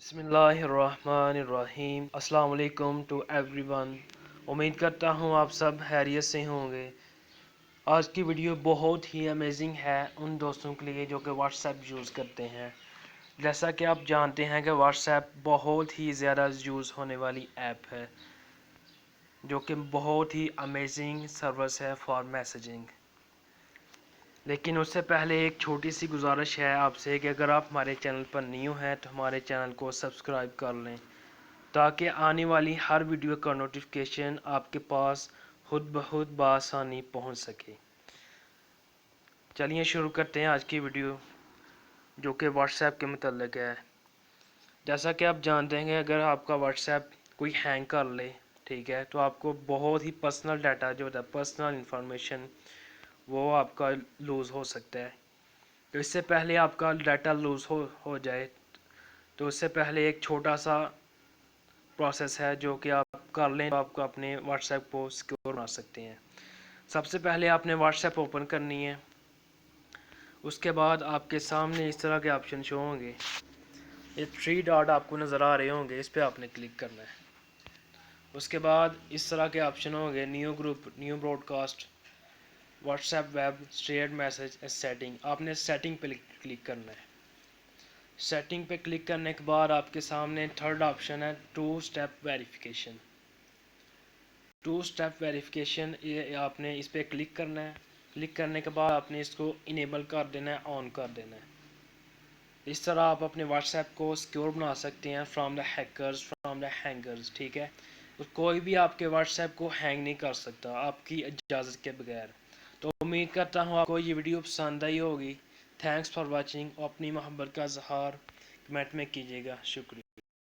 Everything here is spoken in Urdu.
بسم اللہ الرحمن الرحیم۔ السلام علیکم ٹو ایوری ون۔ امید کرتا ہوں آپ سب خیریت سے ہوں گے۔ آج کی ویڈیو بہت ہی امیزنگ ہے ان دوستوں کے لیے جو کہ واٹس ایپ یوز کرتے ہیں۔ جیسا کہ آپ جانتے ہیں کہ واٹس ایپ بہت ہی زیادہ یوز ہونے والی ایپ ہے جو کہ بہت ہی امیزنگ سروس ہے فار میسیجنگ۔ لیکن اس سے پہلے ایک چھوٹی سی گزارش ہے آپ سے کہ اگر آپ ہمارے چینل پر نیو ہیں تو ہمارے چینل کو سبسکرائب کر لیں تاکہ آنے والی ہر ویڈیو کا نوٹیفیکیشن آپ کے پاس خود بخود بآسانی پہنچ سکے۔ چلیے شروع کرتے ہیں آج کی ویڈیو جو کہ واٹس ایپ کے متعلق ہے۔ جیسا کہ آپ جانتے ہیں کہ اگر آپ کا واٹس ایپ کوئی ہینگ کر لے، ٹھیک ہے، تو آپ کو بہت ہی پرسنل ڈیٹا جو ہوتا ہے، پرسنل انفارمیشن، وہ آپ کا لوز ہو سکتا ہے۔ تو اس سے پہلے آپ کا ڈیٹا لوز ہو جائے تو اس سے پہلے ایک چھوٹا سا پروسیس ہے جو کہ آپ کر لیں تو آپ کو اپنے واٹس ایپ کو سیکیور بنا سکتے ہیں۔ سب سے پہلے آپ نے واٹس ایپ اوپن کرنی ہے۔ اس کے بعد آپ کے سامنے اس طرح کے آپشن شو ہوں گے، یہ 3 ڈاٹ آپ کو نظر آ رہے ہوں گے، اس پہ آپ نے کلک کرنا ہے۔ اس کے بعد اس طرح کے آپشن ہوں گے، new group, new broadcast, WhatsApp web, shared message, setting. آپ نے سیٹنگ پہ کلک کرنا ہے۔ سیٹنگ پہ کلک کرنے کے بعد آپ کے سامنے تھرڈ آپشن ہے 2 اسٹیپ ویریفیکیشن۔ 2 اسٹیپ ویریفیکیشن یہ آپ نے اس پہ کلک کرنا ہے۔ کلک کرنے کے بعد آپ نے اس کو انیبل کر دینا ہے، آن کر دینا ہے۔ اس طرح آپ اپنے واٹس ایپ کو سیکیور بنا سکتے ہیں from the hackers, from the hangers, ٹھیک ہے۔ کوئی بھی آپ کے واٹس ایپ کو ہینگ نہیں کر سکتا آپ کی اجازت کے بغیر۔ تو امید کرتا ہوں آپ کو یہ ویڈیو پسند آئی ہوگی۔ Thanks for watching. اپنی محبت کا اظہار کمنٹ میں کیجیے گا۔ شکریہ۔